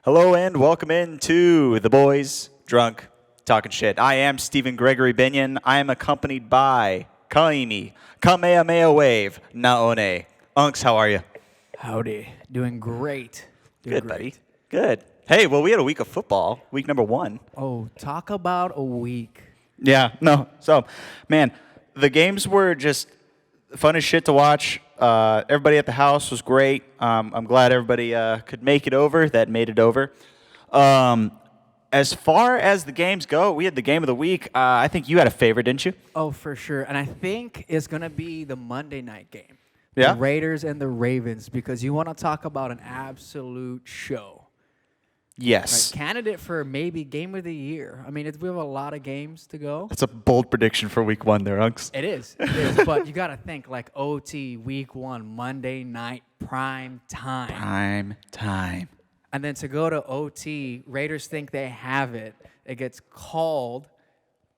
Hello and welcome into the boys drunk talking shit. I am Stephen Gregory Binion. I am accompanied by Kaimi, Kamehameha Wave, Naone. Unks, how are you? Howdy. Doing great. Good, buddy. Good. Hey, well, we had a week of football, week number 1. Oh, talk about a week. Yeah, no. So, man, the games were just fun as shit to watch. Everybody at the house was great. I'm glad everybody could make it over that made it over. As far as the games go, we had the game of the week. I think you had a favorite, didn't you? Oh, for sure. And I think it's going to be the Monday night game. Yeah? The Raiders and the Ravens, because you want to talk about an absolute show. Yes. Right? Candidate for maybe game of the year. I mean, we have a lot of games to go. That's a bold prediction for week 1 there, Unks. It is. But you got to think like OT, week 1, Monday night, prime time. Prime time. And then to go to OT, Raiders think they have it. It gets called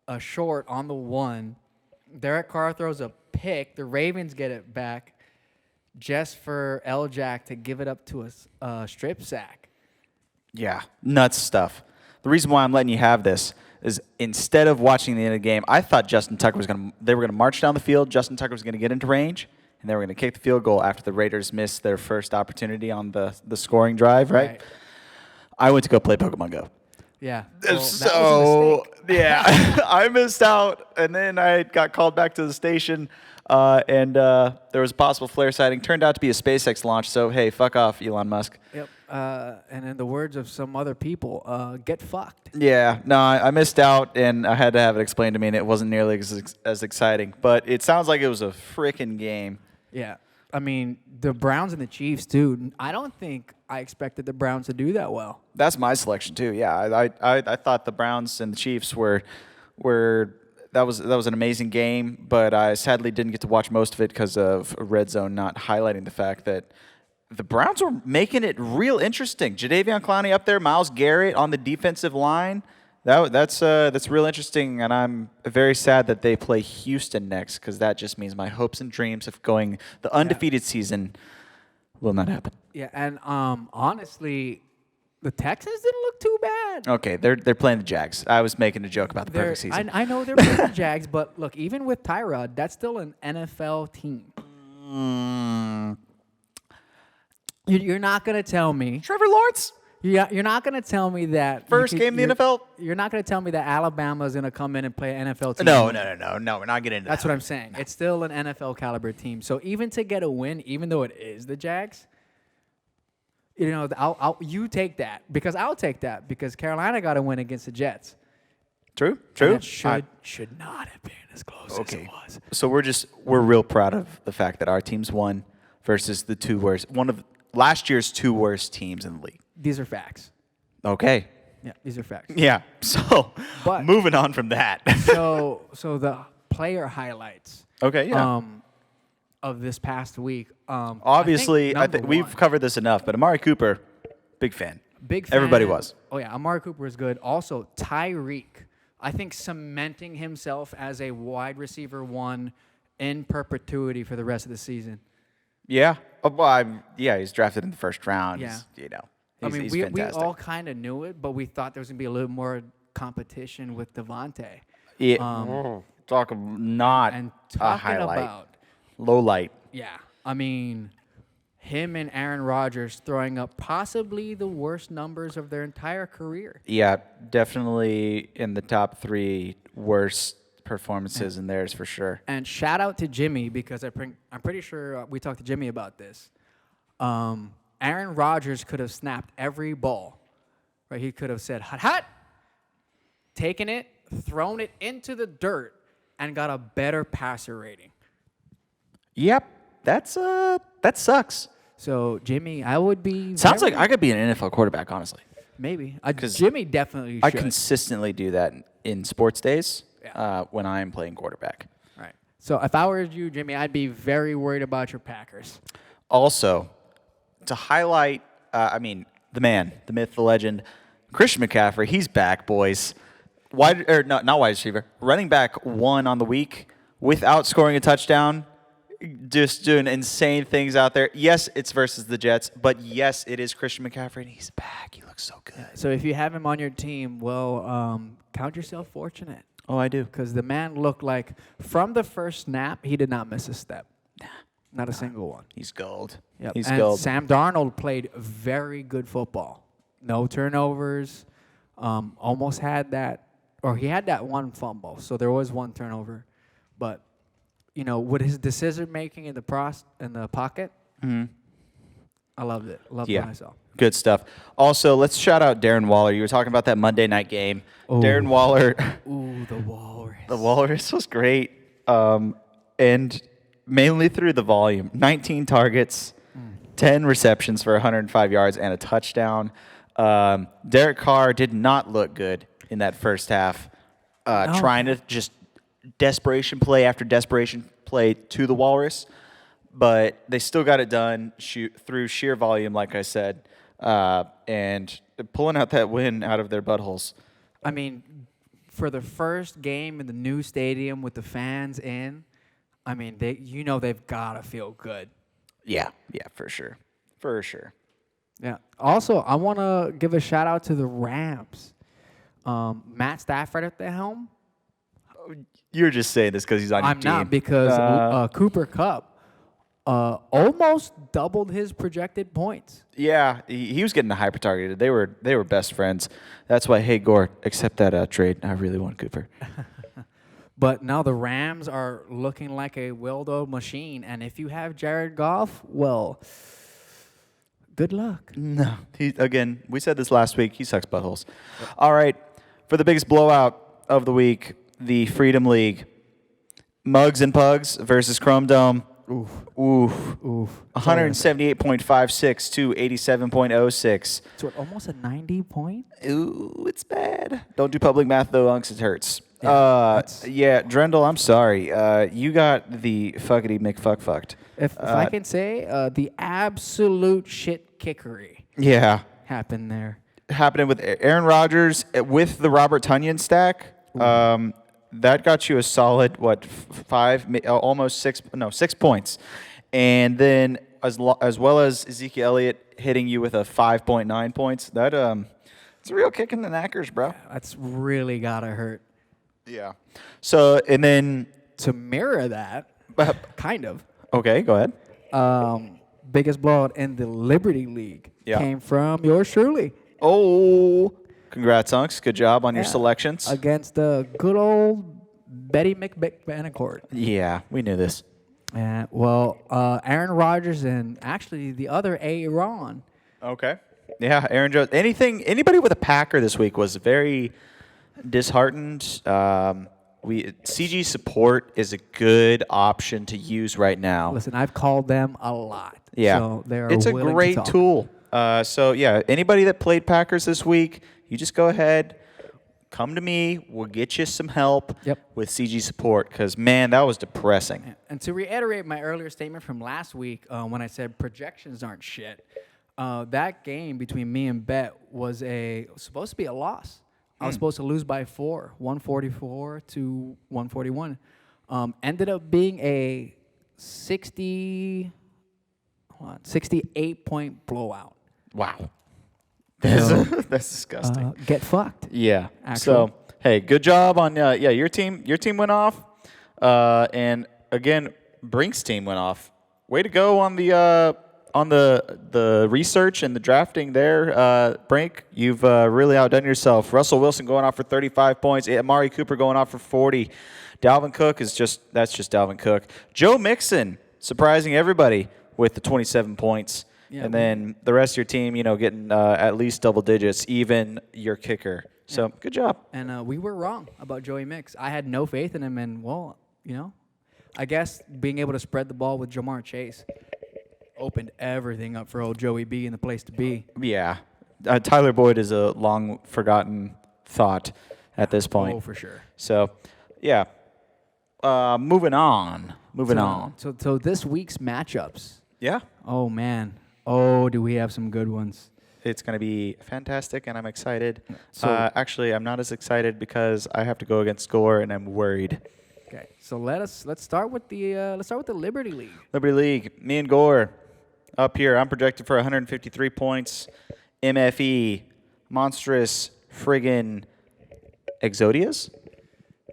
a short on the 1. Derek Carr throws a pick. The Ravens get it back just for L-Jack to give it up to a strip sack. Yeah, nuts stuff. The reason why I'm letting you have this is instead of watching the end of the game, I thought they were gonna march down the field. Justin Tucker was gonna get into range, and they were gonna kick the field goal after the Raiders missed their first opportunity on the scoring drive. Right? I went to go play Pokemon Go. Yeah. Well, so yeah, I missed out, and then I got called back to the station, and there was a possible flare sighting. Turned out to be a SpaceX launch. So hey, fuck off, Elon Musk. Yep. And in the words of some other people, get fucked. Yeah, no, I missed out, and I had to have it explained to me, and it wasn't nearly as exciting. But it sounds like it was a freaking game. Yeah. I mean, the Browns and the Chiefs, too. I don't think I expected the Browns to do that well. That's my selection, too. Yeah, I thought the Browns and the Chiefs were that was an amazing game, but I sadly didn't get to watch most of it because of Red Zone not highlighting the fact that the Browns were making it real interesting. Jadeveon Clowney up there, Myles Garrett on the defensive line. That's real interesting, and I'm very sad that they play Houston next because that just means my hopes and dreams of going the undefeated season will not happen. Yeah, and honestly, the Texans didn't look too bad. Okay, they're playing the Jags. I was making a joke about the perfect season. I know they're playing the Jags, but look, even with Tyrod, that's still an NFL team. You're not going to tell me. Trevor Lawrence? You're not going to tell me that. First game in the NFL? You're not going to tell me that Alabama's going to come in and play an NFL team. No. We're not getting into that. That's what I'm saying. It's still an NFL caliber team. So even to get a win, even though it is the Jags, you know, you take that because I'll take that because Carolina got a win against the Jets. True. And it should not have been as close as it was. So we're real proud of the fact that our teams won versus the two worst, one of last year's 2 worst teams in the league. These are facts. Okay. Yeah, these are facts. Yeah. So moving on from that. so the player highlights. Okay. Yeah. Of this past week. Obviously, I think we've covered this enough, but Amari Cooper, big fan. Big fan. Everybody was. Oh yeah, Amari Cooper is good. Also, Tyreek, I think cementing himself as a wide receiver 1 in perpetuity for the rest of the season. Yeah. He's drafted in the first round. Yeah. He's we fantastic. all kind of knew it, but we thought there was going to be a little more competition with Devontae. Yeah. Talking not and a talking highlight. about Low light. Yeah. I mean, him and Aaron Rodgers throwing up possibly the worst numbers of their entire career. Yeah, definitely in the top 3 worst performances in theirs for sure. And shout out to Jimmy because I'm pretty sure we talked to Jimmy about this. Aaron Rodgers could have snapped every ball. Right? He could have said, hut, hut, taken it, thrown it into the dirt, and got a better passer rating. Yep, that sucks. So, Jimmy, I would be... Sounds like I could be an NFL quarterback, honestly. Maybe. Jimmy definitely should. I consistently do that in sports days Yeah. when I am playing quarterback. Right. So, if I were you, Jimmy, I'd be very worried about your Packers. Also, to highlight, the man, the myth, the legend, Christian McCaffrey, he's back, boys. Not wide receiver. Running back 1 on the week without scoring a touchdown. just doing insane things out there. Yes, it's versus the Jets, but yes, it is Christian McCaffrey, and he's back. He looks so good. So if you have him on your team, well, count yourself fortunate. Oh, I do. Because the man looked like, from the first snap, he did not miss a step. Not a single one. He's gold. Yep. He's and gold. Sam Darnold played very good football. No turnovers. Almost had that, or he had that one fumble. So there was one turnover. But, with his decision making in the pocket, I loved it. Loved what I saw. Good stuff. Also, let's shout out Darren Waller. You were talking about that Monday night game. Oh. Darren Waller. Ooh, the Walrus. The Walrus was great. And mainly through the volume. 19 targets, 10 receptions for 105 yards and a touchdown. Derek Carr did not look good in that first half. No. Trying to just desperation play after desperation play to the Walrus. But they still got it done through sheer volume, like I said, and pulling out that win out of their buttholes. I mean, for the first game in the new stadium with the fans in, I mean, they've got to feel good. Yeah, for sure. For sure. Yeah. Also, I want to give a shout out to the Rams. Matt Stafford at the helm. You're just saying this because he's on your team. I'm not, because Cooper Kupp almost doubled his projected points. Yeah, he was getting hyper targeted. They were best friends. That's why, hey, Gore, accept that trade. I really want Cooper. But now the Rams are looking like a well-oiled machine. And if you have Jared Goff, well, good luck. No. Again, we said this last week. He sucks buttholes. Yep. All right. For the biggest blowout of the week, the Freedom League. Mugs and Pugs versus Chrome Dome. Oof. 178.56 to 87.06. So almost a 90 point? Ooh, it's bad. Don't do public math, though, unks. It hurts. Yeah, Drendel, I'm sorry. You got the fuckity McFuckfucked. If I can say, the absolute shit kickery. Yeah. Happened there. Happening with Aaron Rodgers with the Robert Tonyan stack. That got you a solid, almost 6 points. And then as well as Ezekiel Elliott hitting you with a 5.9 points, that it's a real kick in the knackers, bro. That's really got to hurt. Yeah. So, and then to mirror that, kind of. Okay, go ahead. Biggest blowout in the Liberty League came from yours truly. Oh, congrats, Unks. Good job on your selections. Against the good old Betty McBanacourt. Yeah, we knew this. Aaron Rodgers and actually the other Aaron. Okay. Yeah, Aaron Jones. Anybody with a Packer this week was very disheartened. CG support is a good option to use right now. Listen, I've called them a lot. Yeah, so it's a great tool. Anybody that played Packers this week, you just go ahead, come to me. We'll get you some help with CG support because, man, that was depressing. And to reiterate my earlier statement from last week when I said projections aren't shit, that game between me and Bet was supposed to be a loss. I was supposed to lose by 4, 144 to 141. Ended up being a 68-point blowout. Wow. That's disgusting. Get fucked. Yeah. Actually. So, hey, good job on your team. Your team went off. And again, Brink's team went off. Way to go on the research and the drafting there, Brink. You've really outdone yourself. Russell Wilson going off for 35 points. Amari Cooper going off for 40. Dalvin Cook that's just Dalvin Cook. Joe Mixon surprising everybody with the 27 points. Yeah, and then the rest of your team, getting at least double digits, even your kicker. So good job. And we were wrong about Joey Mix. I had no faith in him, and I guess being able to spread the ball with Jamar Chase opened everything up for old Joey B in the place to be. Yeah. Tyler Boyd is a long forgotten thought at this point. Oh, for sure. So, yeah. Moving on. So this week's matchups. Yeah. Oh, man. Oh, do we have some good ones. It's going to be fantastic, and I'm excited. So, actually, I'm not as excited because I have to go against Score, and I'm worried. Okay, so let's start with the Liberty League. Liberty League, me and Gore up here. I'm projected for 153 points. MFE, monstrous friggin' Exodias?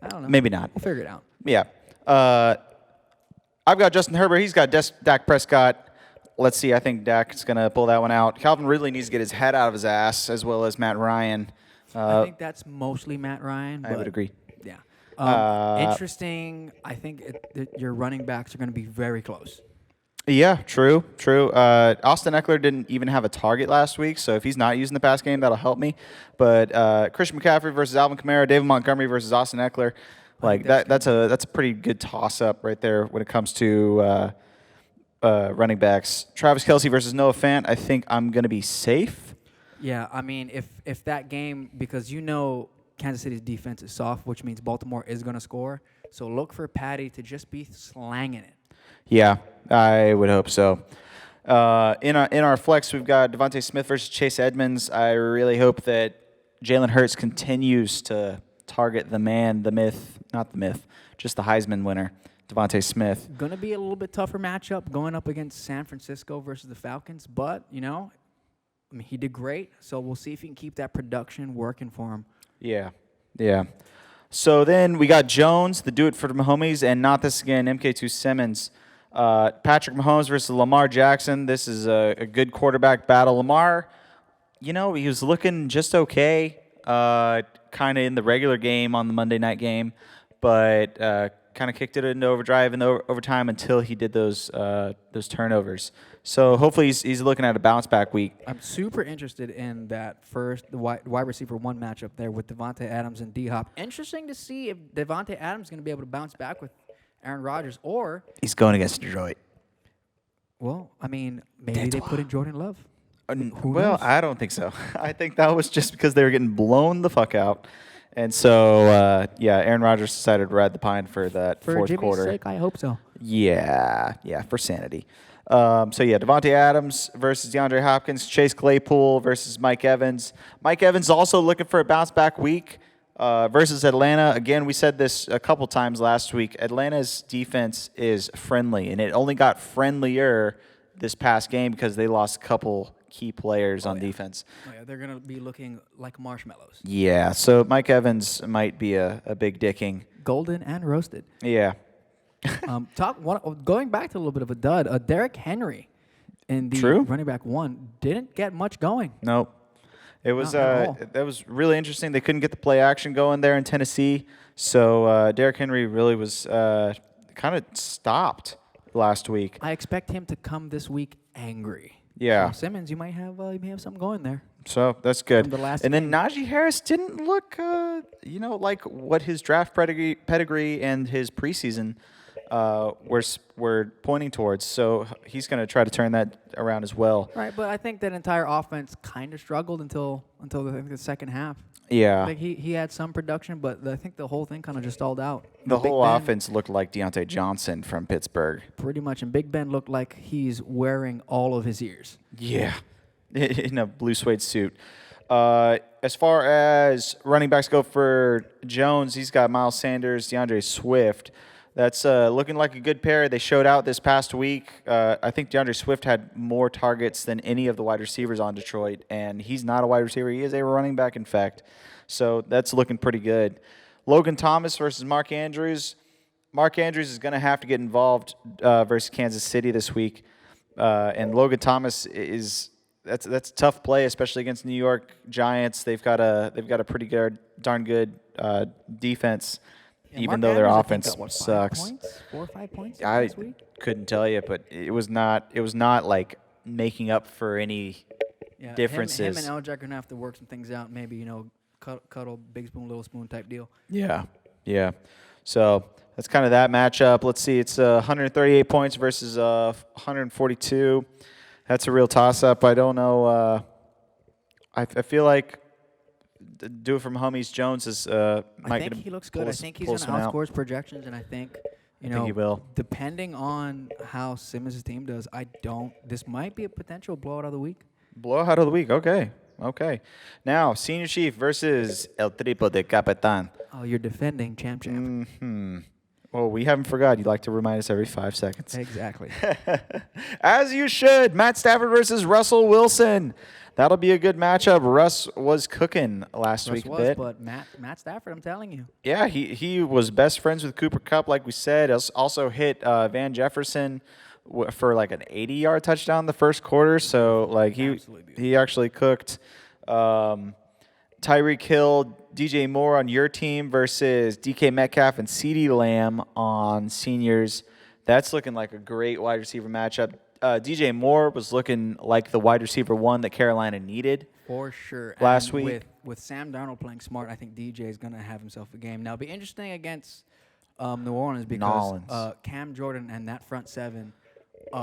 I don't know. Maybe not. We'll figure it out. Yeah. I've got Justin Herbert. He's got Dak Prescott. Let's see. I think Dak's going to pull that one out. Calvin Ridley needs to get his head out of his ass, as well as Matt Ryan. I think that's mostly Matt Ryan. I would agree. Yeah. Interesting. I think your running backs are going to be very close. Yeah, true. Austin Eckler didn't even have a target last week, so if he's not using the pass game, that'll help me. But Christian McCaffrey versus Alvin Kamara, David Montgomery versus Austin Eckler, like that's a pretty good toss-up right there when it comes to running backs. Travis Kelce versus Noah Fant, I think I'm going to be safe. Yeah, I mean, if that game, because Kansas City's defense is soft, which means Baltimore is going to score. So look for Patty to just be slanging it. Yeah, I would hope so. In our flex, we've got Devontae Smith versus Chase Edmonds. I really hope that Jalen Hurts continues to target the man, the myth, not the myth, just the Heisman winner, Devontae Smith. Going to be a little bit tougher matchup going up against San Francisco versus the Falcons, but, he did great, so we'll see if he can keep that production working for him. Yeah. So then we got Jones, the do it for the homies, and not this again, MK2 Simmons. Patrick Mahomes versus Lamar Jackson. This is a good quarterback battle. Lamar, he was looking just okay, kind of in the regular game on the Monday night game, but kind of kicked it into overdrive and overtime until he did those turnovers. So hopefully he's looking at a bounce back week. I'm super interested in that the wide receiver one matchup there with Devontae Adams and D-Hop. Interesting to see if Devontae Adams is going to be able to bounce back with Aaron Rodgers, or he's going against Detroit. Well, maybe they put in Jordan Love. Well, I don't think so. I think that was just because they were getting blown the fuck out. And so, Aaron Rodgers decided to ride the pine for that fourth Jimmy's quarter. sake, I hope so. Yeah, for sanity. Devontae Adams versus DeAndre Hopkins, Chase Claypool versus Mike Evans. Mike Evans also looking for a bounce back week versus Atlanta. Again, we said this a couple times last week. Atlanta's defense is friendly, and it only got friendlier this past game because they lost a couple key players on defense. Oh, yeah, they're going to be looking like marshmallows. Yeah, so Mike Evans might be a big dicking. Golden and roasted. Yeah. Going back to a little bit of a dud, Derrick Henry in the running back one didn't get much going. Nope. It was that was really interesting. They couldn't get the play action going there in Tennessee, so Derrick Henry really was kind of stopped last week. I expect him to come this week angry. Yeah. So Simmons, you may have something going there. So that's good. And then Najee Harris didn't look, like what his draft pedigree and his preseason were pointing towards. So he's going to try to turn that around as well. Right, but I think that entire offense kind of struggled until the second half. Yeah. Like he had some production, but I think the whole thing kind of just stalled out. The whole offense looked like Deontay Johnson from Pittsburgh. Pretty much, and Big Ben looked like he's wearing all of his ears. Yeah, in a blue suede suit. As far as running backs go for Jones, he's got Miles Sanders, DeAndre Swift. That's looking like a good pair. They showed out this past week. I think DeAndre Swift had more targets than any of the wide receivers on Detroit, and he's not a wide receiver. He is a running back, in fact. So that's looking pretty good. Logan Thomas versus Mark Andrews. Mark Andrews is going to have to get involved versus Kansas City this week, and Logan Thomas that's a tough play, especially against New York Giants. They've got a pretty darn good defense. Even though their offense sucks. 4 or 5 points I this week? couldn't tell you, but it was not like making up for any differences. Him and Eljack are going to have to work some things out. Maybe, cuddle, big spoon, little spoon type deal. Yeah. So that's kind of that matchup. Let's see. It's 138 points versus 142. That's a real toss-up. I don't know. I feel like do it from homies. Jones is. I think he looks good. I think he's going to outscore his projections, and I think he will. Depending on how Simmons' team does, this might be a potential blowout of the week. Blowout of the week. Okay. Now, Senior Chief versus El Tripo de Capitan. Oh, you're defending champ. Mm-hmm. Well, we haven't forgot. You like to remind us every 5 seconds. Exactly. As you should. Matt Stafford versus Russell Wilson. That'll be a good matchup. Russ was cooking last week a bit. But Matt Stafford, I'm telling you. Yeah, he was best friends with Cooper Kupp, like we said. Also hit Van Jefferson for like an 80-yard touchdown the first quarter. So like he actually cooked. Tyreek Hill, DJ Moore on your team versus DK Metcalf and CeeDee Lamb on Seniors. That's looking like a great wide receiver matchup. DJ Moore was looking like the wide receiver one that Carolina needed. For sure. Last and week. With Sam Darnold playing smart, I think DJ is going to have himself a game. Now, it'll be interesting against New Orleans because Cam Jordan and that front seven,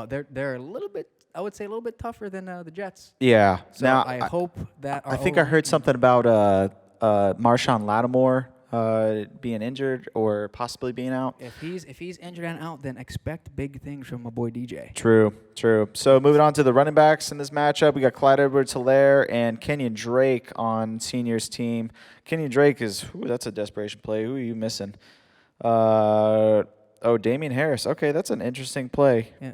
they're a little bit, I would say, a little bit tougher than the Jets. Yeah. So now, I hope that I think I heard something about Marshawn Lattimore being injured or possibly being out. If he's injured and out, then expect big things from my boy DJ. True. So moving on to the running backs in this matchup, we got Clyde Edwards-Helaire and Kenyon Drake on Seniors team. Kenyon Drake that's a desperation play. Who are you missing? Damian Harris. Okay, that's an interesting play. Yeah.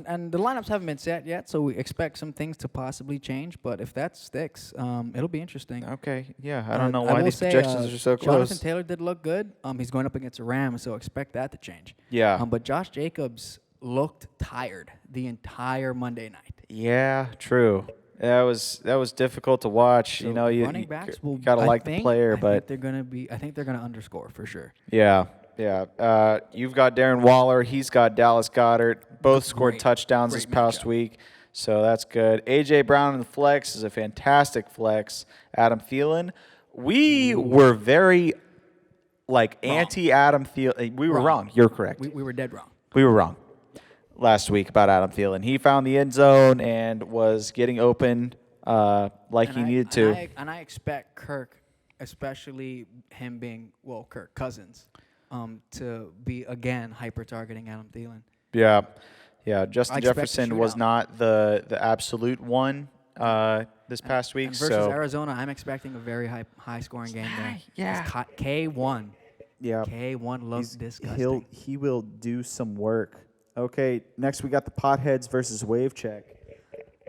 And the lineups haven't been set yet, so we expect some things to possibly change. But if that sticks, it'll be interesting. Okay, yeah. I don't know why these projections are so close. Jonathan Taylor did look good. He's going up against a Ram, so expect that to change. Yeah. But Josh Jacobs looked tired the entire Monday night. Yeah, true. That was difficult to watch. So running backs will gotta like the player, but I think they're gonna underscore for sure. Yeah. You've got Darren Waller. He's got Dallas Goedert. Both scored touchdowns this past week, so that's good. A.J. Brown in the flex is a fantastic flex. Adam Thielen. We were very, anti-Adam Thielen. We were wrong. You're correct. We were dead wrong. We were wrong last week about Adam Thielen. He found the end zone and was getting open he needed to. And I expect Kirk, especially him being, Kirk Cousins, to be, again, hyper-targeting Adam Thielen. Yeah. Justin Jefferson was not the absolute one this past week. And versus Arizona, I'm expecting a very high-scoring game there. Yeah. K1. Yeah. K1 looks disgusting. He will do some work. Okay, next we got the Potheads versus Wave Check.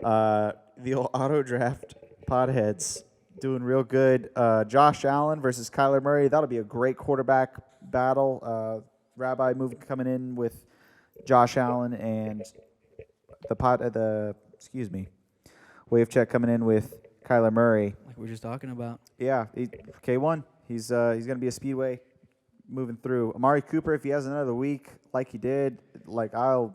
The old auto draft Potheads doing real good. Josh Allen versus Kyler Murray. That'll be a great quarterback battle. Rabbi coming in with Josh Allen and Wave Check coming in with Kyler Murray. Like we were just talking about. Yeah, K1. He's going to be a speedway moving through. Amari Cooper, if he has another week like he did, I'll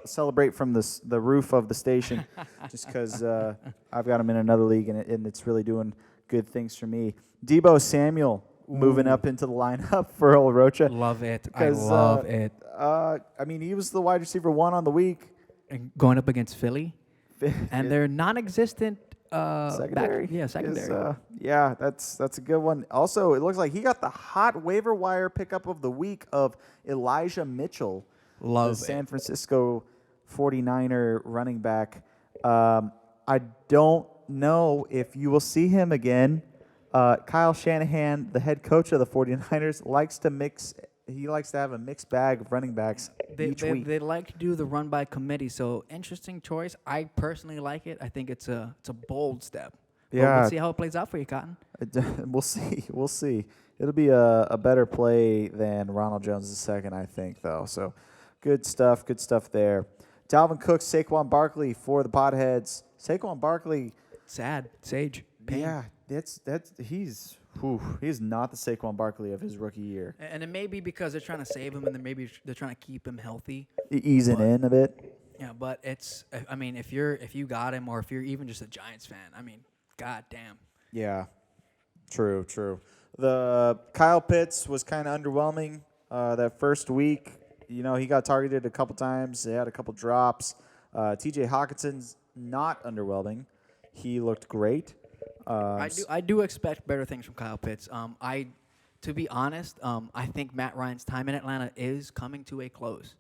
celebrate from the roof of the station just because I've got him in another league and it's really doing good things for me. Debo Samuel moving up into the lineup for old Rocha. Love it. I love it. He was the wide receiver one on the week. And going up against Philly. And they're non-existent secondary. Secondary. That's a good one. Also, it looks like he got the hot waiver wire pickup of the week of Elijah Mitchell. Love the San Francisco 49er running back. I don't know if you will see him again. Kyle Shanahan, the head coach of the 49ers, likes to have a mixed bag of running backs each week. They like to do the run by committee, so interesting choice. I personally like it. I think it's a bold step. Yeah. But we'll see how it plays out for you, Cotton. We'll see. It'll be a better play than Ronald Jones II, I think, though. So good stuff there. Dalvin Cook, Saquon Barkley for the Potheads. Saquon Barkley. Sad. Sage. Pain. Yeah, he's not the Saquon Barkley of his rookie year. And it may be because they're trying to save him, and then maybe they're trying to keep him healthy. Easing in a bit. Yeah, but if you got him, or if you're even just a Giants fan, god damn. Yeah, true. The Kyle Pitts was kind of underwhelming that first week. He got targeted a couple times. He had a couple drops. T.J. Hawkinson's not underwhelming. He looked great. I do expect better things from Kyle Pitts. To be honest, I think Matt Ryan's time in Atlanta is coming to a close.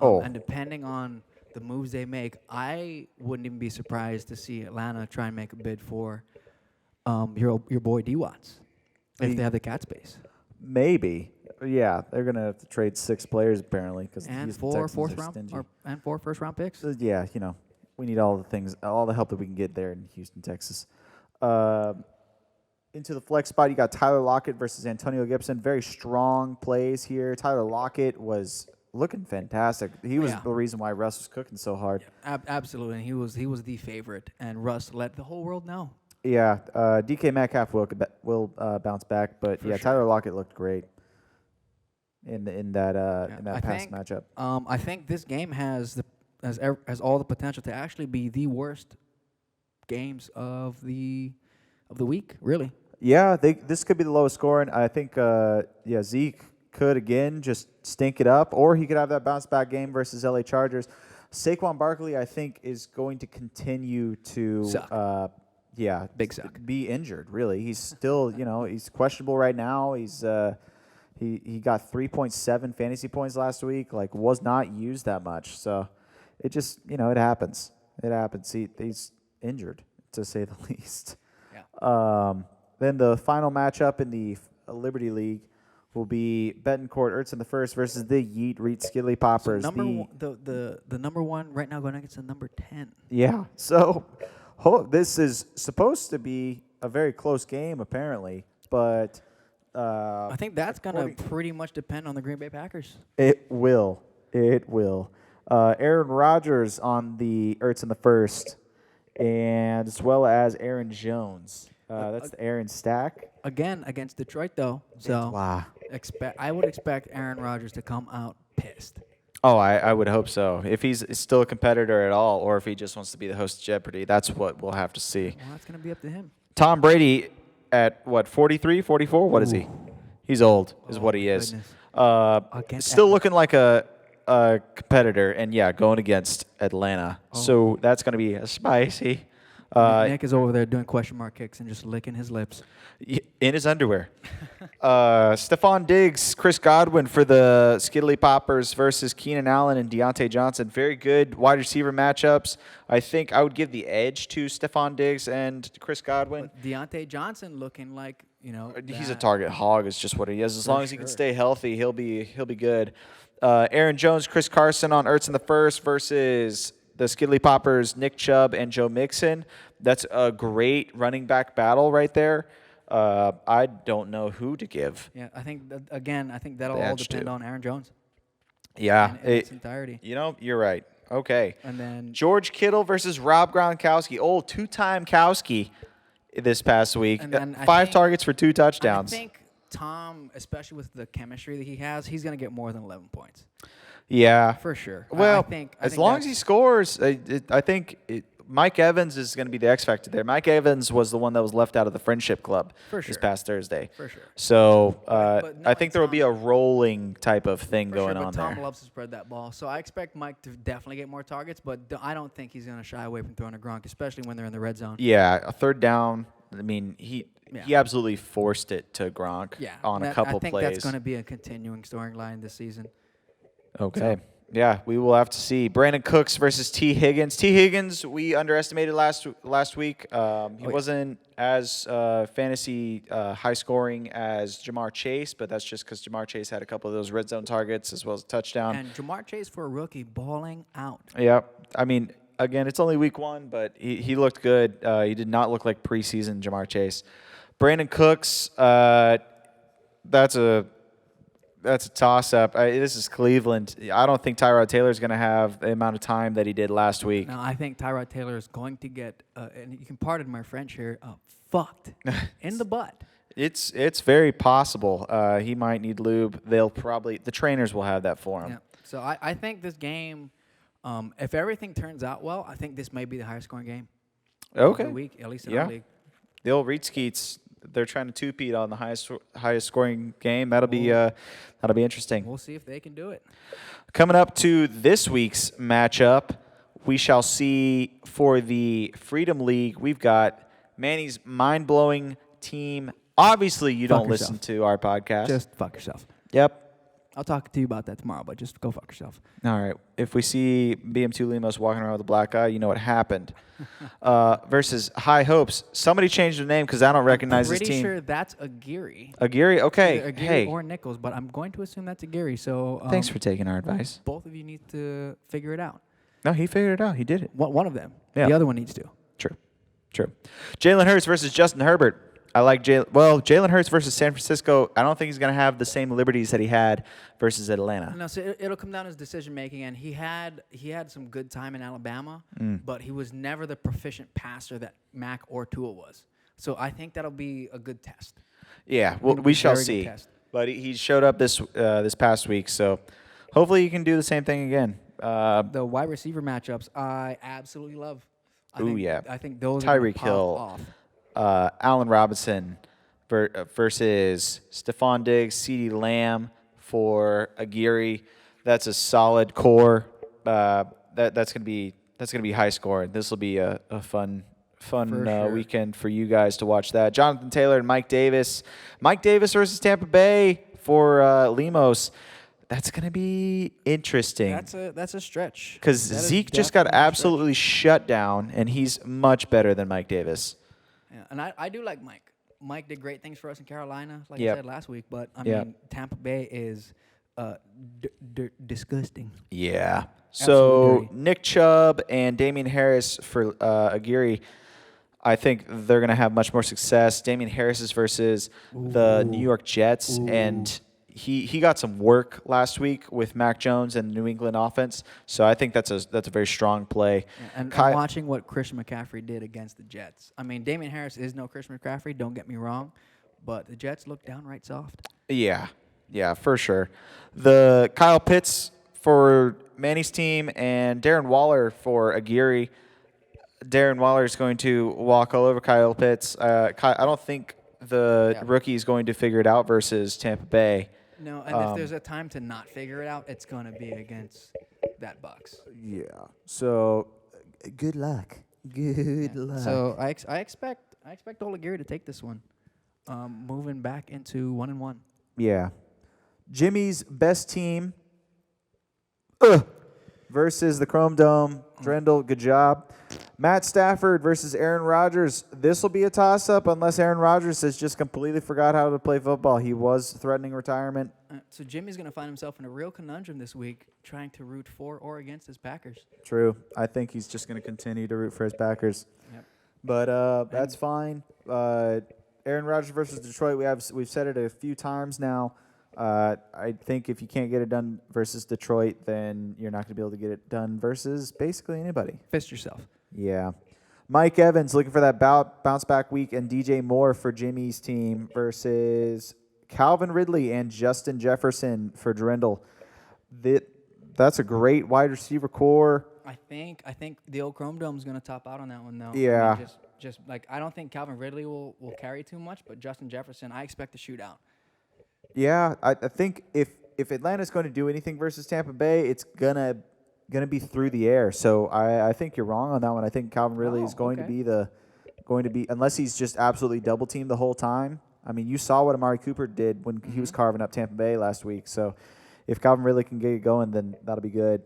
And depending on the moves they make, I wouldn't even be surprised to see Atlanta try and make a bid for your boy D. Watts if they have the cap space. Maybe. Yeah, they're gonna have to trade 6 players apparently because the And Houston 4 Texans fourth are round stingy. and 4 first round picks. Yeah, we need all the help that we can get there in Houston, Texas. Uh, into the flex spot, you got Tyler Lockett versus Antonio Gibson. Very strong plays here. Tyler Lockett was looking fantastic. He was Yeah. the reason why Russ was cooking so hard. Absolutely, and he was the favorite, and Russ let the whole world know. Yeah, DK Metcalf will bounce back, but For yeah, sure. Tyler Lockett looked great in that I past think, matchup. I think this game has all the potential to actually be the worst games of the week. Really. Yeah, this could be the lowest scoring. I think Zeke could again just stink it up, or he could have that bounce back game versus LA Chargers. Saquon Barkley, I think, is going to continue to Suck. Big suck. be injured. Really, he's still he's questionable right now. He got 3.7 fantasy points last week. Like, was not used that much. So it just it happens. It happens. He's injured, to say the least. Yeah. Then the final matchup in the Liberty League will be Betancourt Ertz in the first versus the Yeet Reed Skidley Poppers. So the number 1 right now going against the number 10. Yeah. So this is supposed to be a very close game, apparently, but I think that's going to pretty much depend on the Green Bay Packers. It will. It will. Aaron Rodgers on the Ertz in the first, and as well as Aaron Jones. That's the Aaron stack. Again, against Detroit, though. So Wow. I would expect Aaron Rodgers to come out pissed. Oh, I would hope so. If he's still a competitor at all, or if he just wants to be the host of Jeopardy, that's what we'll have to see. Well, that's going to be up to him. Tom Brady at, 43, 44? What is he? He's old, is what he is. Still looking like a competitor, and, yeah, going against Atlanta. So that's going to be spicy. Nick is over there doing question mark kicks and just licking his lips. In his underwear. Stephon Diggs, Chris Godwin for the Skiddly Poppers versus Keenan Allen and Deontay Johnson. Very good wide receiver matchups. I think I would give the edge to Stephon Diggs and Chris Godwin. But Deontay Johnson looking like, He's a target hog is just what he is. As long as he can stay healthy, he'll be good. Aaron Jones, Chris Carson on Ertz in the first versus the Skiddly Poppers, Nick Chubb and Joe Mixon. That's a great running back battle right there. I don't know who to give. Yeah, I think that'll all depend on Aaron Jones. Yeah, in its entirety. You're right. Okay. And then George Kittle versus Rob Gronkowski. Old two-time Kowski this past week. And then 5 targets for 2 touchdowns. I think Tom, especially with the chemistry that he has, he's going to get more than 11 points. Yeah. For sure. Well, I think as long as he scores, I think Mike Evans is going to be the X factor there. Mike Evans was the one that was left out of the Friendship Club this past Thursday. For sure. So But I think there will be a rolling type of thing going on Tom there. loves to spread that ball. So I expect Mike to definitely get more targets, but I don't think he's going to shy away from throwing to Gronk, especially when they're in the red zone. Yeah, a third down. I mean, he absolutely forced it to Gronk on a couple plays. I think that's going to be a continuing storyline this season. Okay. Yeah, we will have to see. Brandon Cooks versus T. Higgins. T. Higgins, we underestimated last week. He wasn't as fantasy high scoring as Jamar Chase, but that's just because Jamar Chase had a couple of those red zone targets as well as a touchdown. And Jamar Chase, for a rookie, balling out. Yeah. I mean, again, it's only week 1, but he looked good. He did not look like preseason Jamar Chase. Brandon Cooks, that's a toss-up. This is Cleveland. I don't think Tyrod Taylor is going to have the amount of time that he did last week. No, I think Tyrod Taylor is going to get, and you can pardon my French here, fucked in the butt. It's very possible. He might need lube. The trainers will have that for him. Yeah. So I think this game, if everything turns out well, I think this may be the highest scoring game of the week, at least in our league. The old Reed Skeets, they're trying to two-peat on the highest scoring game. That'll be interesting. We'll see if they can do it. Coming up to this week's matchup, we shall see for the Freedom League. We've got Manny's mind-blowing team. Obviously, you don't listen to our podcast. Just fuck yourself. Yep. I'll talk to you about that tomorrow, but just go fuck yourself. All right. If we see BM2 Limos walking around with a black eye, you know what happened. Versus High Hopes. Somebody changed their name because I don't recognize this Pretty team. sure that's Aguirre. Aguirre? Okay. Either Aguirre Hey. or Nichols, but I'm going to assume that's Aguirre. So Thanks for taking our advice. both of you need to figure it out. No, he figured it out. He did it. One of them. Yeah. The other one needs to. True. Jalen Hurts versus Justin Herbert. I like Jalen Hurts versus San Francisco. I don't think he's going to have the same liberties that he had versus Atlanta. No, so it'll come down to his decision making, and he had some good time in Alabama, but he was never the proficient passer that Mac or Tua was. So I think that'll be a good test. Yeah, well, we shall see. But he showed up this past week, so hopefully he can do the same thing again. The wide receiver matchups I absolutely love. I think those are Tyreek Hill, off. Allen Robinson versus Stephon Diggs, CeeDee Lamb for Aguirre. That's a solid core. That's gonna be high scoring. This will be a fun sure. weekend for you guys to watch that. Jonathan Taylor and Mike Davis. Mike Davis versus Tampa Bay for Limos. That's going to be interesting. That's a stretch. Because Zeke just got absolutely shut down, and he's much better than Mike Davis. Yeah, and I do like Mike. Mike did great things for us in Carolina, like Yep. I said last week. But, I mean, Tampa Bay is disgusting. Yeah. Absolutely So dirty. Nick Chubb and Damian Harris for Aguirre, I think they're going to have much more success. Damian Harris is versus the New York Jets, and he got some work last week with Mac Jones and the New England offense. So I think that's a very strong play. Yeah, and watching what Christian McCaffrey did against the Jets. I mean, Damian Harris is no Christian McCaffrey, don't get me wrong, but the Jets look downright soft. Yeah, for sure. The Kyle Pitts for Manny's team and Darren Waller for Aguirre. Darren Waller is going to walk all over Kyle Pitts. I don't think the rookie is going to figure it out versus Tampa Bay. No, and if there's a time to not figure it out, it's going to be against that Bucks. Yeah. So, good luck. Good luck. So I expect Old Aguirre to take this one, moving back into 1-1. Yeah. Jimmy's best team versus the Chrome Dome. Drendel, good job. Matt Stafford versus Aaron Rodgers. This will be a toss-up unless Aaron Rodgers has just completely forgot how to play football. He was threatening retirement. So Jimmy's going to find himself in a real conundrum this week, trying to root for or against his Packers. True. I think he's just going to continue to root for his Packers. Yep. But that's fine. Aaron Rodgers versus Detroit. We've said it a few times now. I think if you can't get it done versus Detroit, then you're not going to be able to get it done versus basically anybody. Fist yourself. Yeah. Mike Evans looking for that bounce back week, and DJ Moore for Jimmy's team versus Calvin Ridley and Justin Jefferson for Drendel. That's a great wide receiver core. I think the old Chrome Dome is going to top out on that one, though. Yeah. I mean, just like I don't think Calvin Ridley will carry too much, but Justin Jefferson, I expect a shootout. Yeah, I think if Atlanta's going to do anything versus Tampa Bay, it's gonna be through the air. So I think you're wrong on that one. I think Calvin Ridley is going to be unless he's just absolutely double teamed the whole time. I mean, you saw what Amari Cooper did when he was carving up Tampa Bay last week. So if Calvin Ridley can get it going, then that'll be good.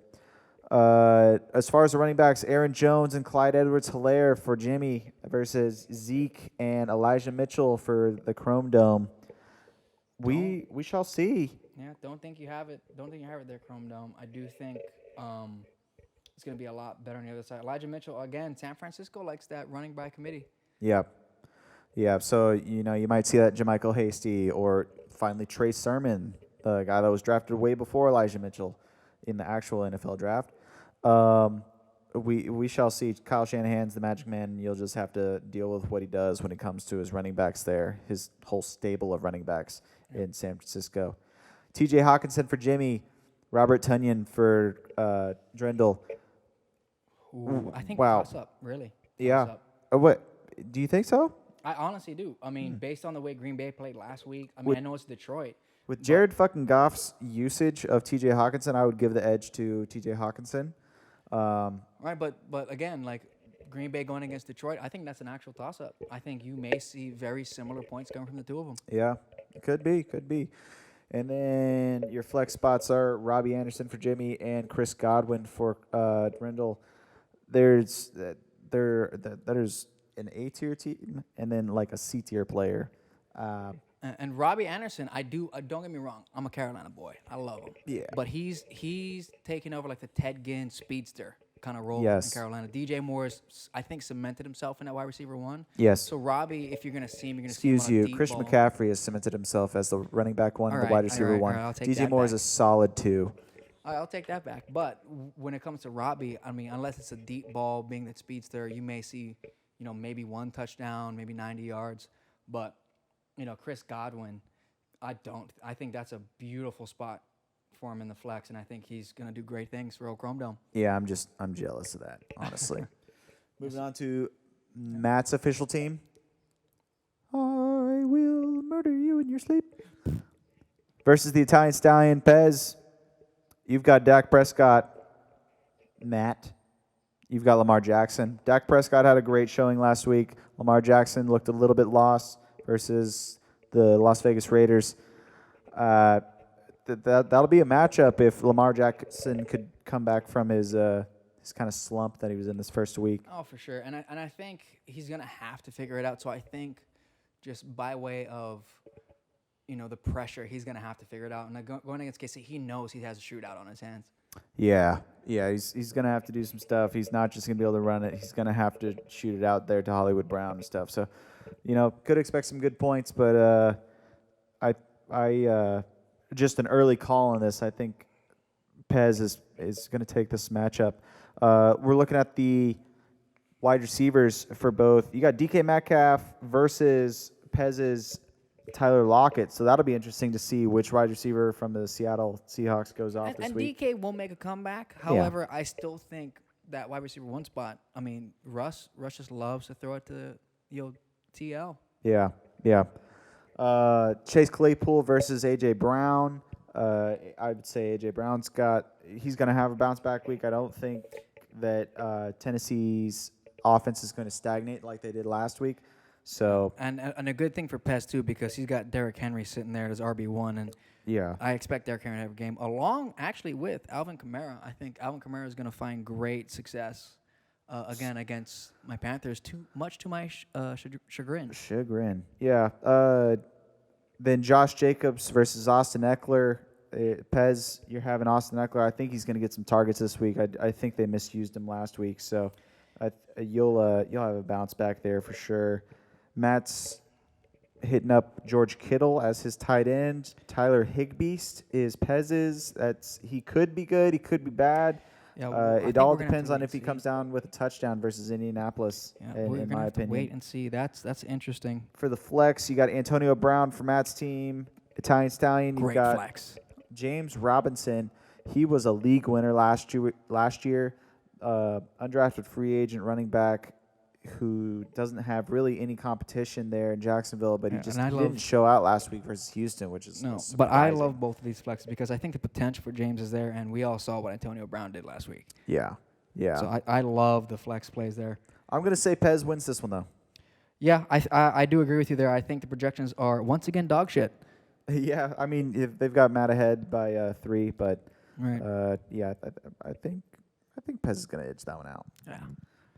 As far as the running backs, Aaron Jones and Clyde Edwards-Helaire for Jimmy versus Zeke and Elijah Mitchell for the Chrome Dome. We shall see. Yeah, don't think you have it there, Chrome Dome. I do think it's going to be a lot better on the other side. Elijah Mitchell, again, San Francisco likes that running by committee. Yeah. So, you might see that Jermichael Hasty or finally Trey Sermon, the guy that was drafted way before Elijah Mitchell in the actual NFL draft. We shall see. Kyle Shanahan's the magic man, and you'll just have to deal with what he does when it comes to his running backs there, his whole stable of running backs in San Francisco. TJ Hawkinson for Jimmy, Robert Tunyon for Drendel. Ooh, I think wow. toss up, really. Yeah. Toss up. What? Do you think so? I honestly do. I mean, based on the way Green Bay played last week, I mean, I know it's Detroit. With Jared fucking Goff's usage of TJ Hawkinson, I would give the edge to TJ Hawkinson. Right, but again, like Green Bay going against Detroit, I think that's an actual toss-up. I think you may see very similar points coming from the two of them. Yeah, could be. And then your flex spots are Robbie Anderson for Jimmy and Chris Godwin for Rendell. There's there's an A tier team and then like a C tier player. And Robbie Anderson, don't get me wrong, I'm a Carolina boy. I love him. Yeah. But he's taking over like the Ted Ginn speedster kind of role in Yes. Carolina. DJ Moore's, I think, cemented himself in that wide receiver one. Yes. So Robbie, if you're gonna see him, you're gonna see him Excuse on a you. deep Christian ball. McCaffrey has cemented himself as the running back one, All the right, wide receiver all one. right, I'll take DJ that Moore is back. a solid 2. I'll take that back. But when it comes to Robbie, I mean, unless it's a deep ball, being that speedster, you may see, maybe 1 touchdown, maybe 90 yards. But, Chris Godwin, I think that's a beautiful spot for him in the flex, and I think he's going to do great things for Old Chrome Dome. Yeah, I'm jealous of that, honestly. Moving on to Matt's official team. I will murder you in your sleep. Versus the Italian Stallion, Pez. You've got Dak Prescott, Matt. You've got Lamar Jackson. Dak Prescott had a great showing last week. Lamar Jackson looked a little bit lost versus the Las Vegas Raiders. That'll be a matchup if Lamar Jackson could come back from his kind of slump that he was in this first week. Oh, for sure. And I think he's going to have to figure it out. So I think just by way of, the pressure, he's going to have to figure it out. And going against KC, he knows he has a shootout on his hands. Yeah, he's going to have to do some stuff. He's not just going to be able to run it. He's going to have to shoot it out there to Hollywood Brown and stuff. So, could expect some good points, but I just an early call on this. I think Pez is going to take this matchup. We're looking at the wide receivers for both. You got DK Metcalf versus Pez's Tyler Lockett, so that'll be interesting to see which wide receiver from the Seattle Seahawks goes off this week. DK will make a comeback. However, I still think that wide receiver 1 spot, I mean, Russ just loves to throw it to TL. Yeah. Chase Claypool versus A.J. Brown. I would say A.J. Brown's he's going to have a bounce back week. I don't think that Tennessee's offense is going to stagnate like they did last week. So and a good thing for Pez too, because he's got Derrick Henry sitting there as RB1, and I expect Derrick Henry to have a game along actually with Alvin Kamara. I think Alvin Kamara is going to find great success again against my Panthers. Too much to my chagrin. Yeah. Then Josh Jacobs versus Austin Eckler. Pez, you're having Austin Eckler. I think he's going to get some targets this week. I think they misused him last week, so you'll have a bounce back there for sure. Matt's hitting up George Kittle as his tight end. Tyler Higbeast is Pez's. He could be good. He could be bad. Yeah, it all depends on if he comes down with a touchdown versus Indianapolis, in my opinion. Wait and see. That's interesting. For the flex, you got Antonio Brown for Matt's team. Italian Stallion. Great you got flex. James Robinson. He was a league winner last year. Undrafted free agent running back who doesn't have really any competition there in Jacksonville, but he didn't show out last week versus Houston, which is surprising. But I love both of these flexes because I think the potential for James is there, and we all saw what Antonio Brown did last week. Yeah. So I love the flex plays there. I'm going to say Pez wins this one, though. Yeah, I do agree with you there. I think the projections are, once again, dog shit. Yeah, I mean, they've got Matt ahead by 3, but right. I think Pez is going to edge that one out.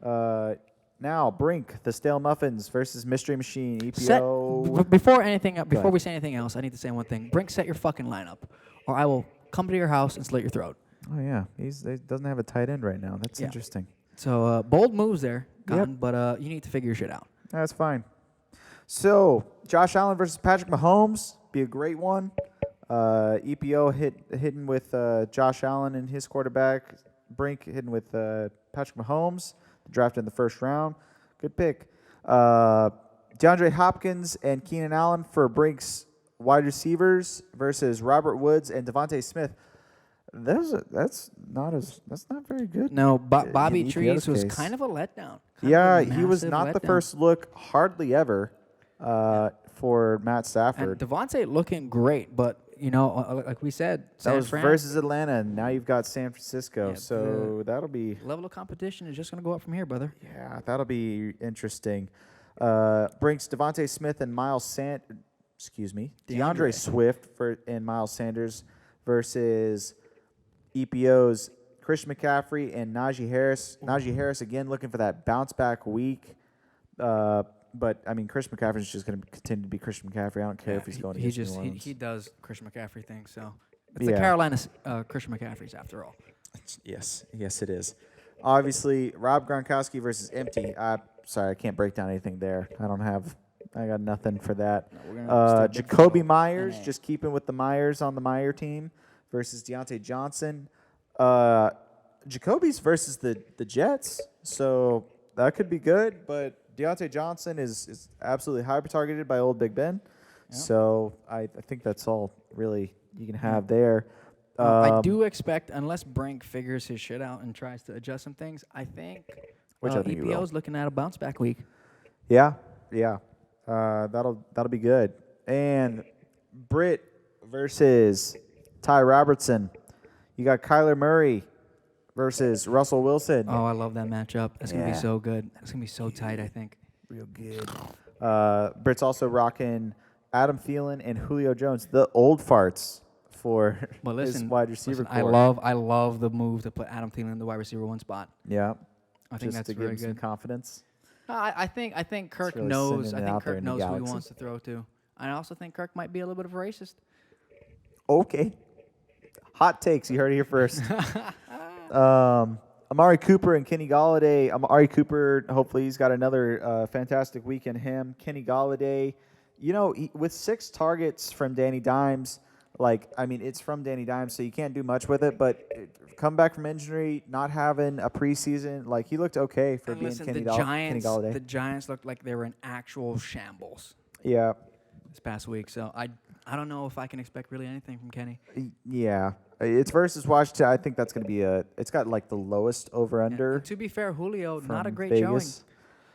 Yeah. Now, Brink, the Stale Muffins versus Mystery Machine, EPO. Before we say anything else, I need to say one thing. Brink, set your fucking lineup, or I will come to your house and slit your throat. Oh, yeah. He doesn't have a tight end right now. That's interesting. So, bold moves there, but you need to figure your shit out. That's fine. So, Josh Allen versus Patrick Mahomes, be a great one. EPO hitting with Josh Allen and his quarterback. Brink hitting with Patrick Mahomes, drafted in the first round. Good pick. DeAndre Hopkins and Keenan Allen for Brink's wide receivers versus Robert Woods and Devontae Smith. That's not very good. No, Bobby Trees was kind of a letdown. He was not the first look hardly ever for Matt Stafford. And Devontae looking great, but like we said, that was versus Atlanta, and now you've got San Francisco. Yeah, so that'll be level of competition is just going to go up from here, brother. Yeah, that'll be interesting. Brinks Devontae Smith and Miles DeAndre Swift and Miles Sanders versus EPO's Christian McCaffrey and Najee Harris. Najee Harris, again, looking for that bounce-back week. But, I mean, Christian McCaffrey is just going to continue to be Christian McCaffrey. I don't care if he's going against New Orleans. He does Christian McCaffrey thing, so. It's the Carolina Christian McCaffreys, after all. Yes, it is. Obviously, Rob Gronkowski versus Empty. Sorry, I can't break down anything there. I got nothing for that. No, Jacoby Myers, just keeping with the Myers on the Meyer team, versus Deontay Johnson. Jacoby's versus the Jets, so that could be good, but Deontay Johnson is absolutely hyper-targeted by old Big Ben. Yep. So I think that's all really you can have there. I do expect, unless Brink figures his shit out and tries to adjust some things, I think EPO's looking at a bounce-back week. Yeah. That'll be good. And Britt versus Ty Robertson. You got Kyler Murray versus Russell Wilson. Oh, I love that matchup. That's going to be so good. It's going to be so tight, I think. Real good. Britt's also rocking Adam Thielen and Julio Jones, the old farts for his wide receiver core. I love the move to put Adam Thielen in the wide receiver one spot. Yeah. I think that's to very give him good. some confidence. I think Kirk really knows. sending I it think out there Kirk in the knows who he galaxy. wants to throw to. I also think Kirk might be a little bit of a racist. Okay. Hot takes. You heard it here first. Amari Cooper and Kenny Galladay. Amari Cooper, hopefully he's got another fantastic week in him. Kenny Galladay, with 6 targets from Danny Dimes, it's from Danny Dimes, so you can't do much with it. But come back from injury, not having a preseason, he looked okay for being Kenny Galladay. The Giants looked like they were in actual shambles. Yeah. This past week, so I don't know if I can expect really anything from Kenny. Yeah. It's versus Washington. I think that's going to be it's got the lowest over-under. To be fair, Julio, not a great Vegas. showing.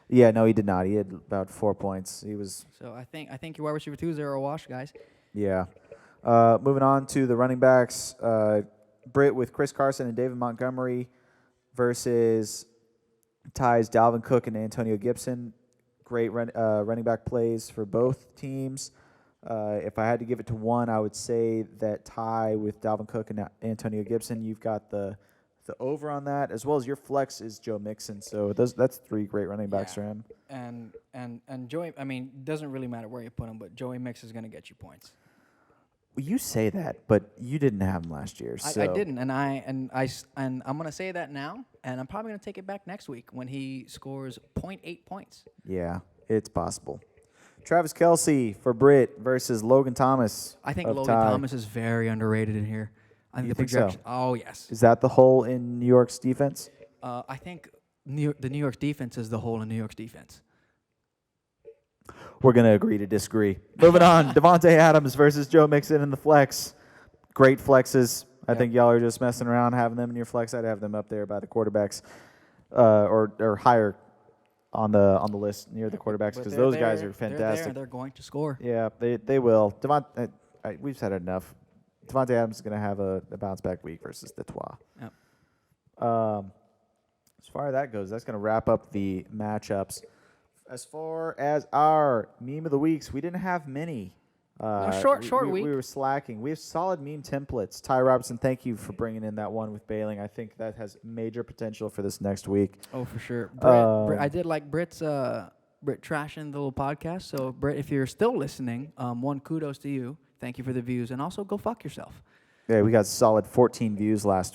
Yeah, no, he did not. He had about 4 points. He was. So I think your wide receiver 2s are a wash, guys. Yeah. Moving on to the running backs, Britt with Chris Carson and David Montgomery versus Ty's Dalvin Cook and Antonio Gibson. Great running back plays for both teams. If I had to give it to one, I would say that Ty with Dalvin Cook and Antonio Gibson. You've got the over on that, as well as your flex is Joe Mixon. So that's 3 great running backs for him. And Joey, doesn't really matter where you put him, but Joey Mixon is going to get you points. Well, you say that, but you didn't have him last year. So. I didn't, and I'm going to say that now, and I'm probably going to take it back next week when he scores 0.8 points. Yeah, it's possible. Travis Kelce for Britt versus Logan Thomas. I think Logan Thomas is very underrated in here. I think you think so? Oh, yes. Is that the hole in New York's defense? I think the New York's defense is the hole in New York's defense. We're going to agree to disagree. Moving on, Devontae Adams versus Joe Mixon in the flex. Great flexes. I think y'all are just messing around having them in your flex. I'd have them up there by the quarterbacks or higher on the list near the quarterbacks because those guys are fantastic. They're going to score. Yeah, they will. We've said it enough. Devontae Adams is going to have a bounce-back week versus Detroit. Yep. As far as that goes, that's going to wrap up the matchups. As far as our meme of the weeks, we didn't have many. Short week. We were slacking. We have solid meme templates. Ty Robertson, thank you for bringing in that one with bailing. I think that has major potential for this next week. Oh, for sure. I did like Britt trashing the little podcast. So, Britt, if you're still listening, one, kudos to you. Thank you for the views. And also, go fuck yourself. Yeah, we got solid 14 views last week.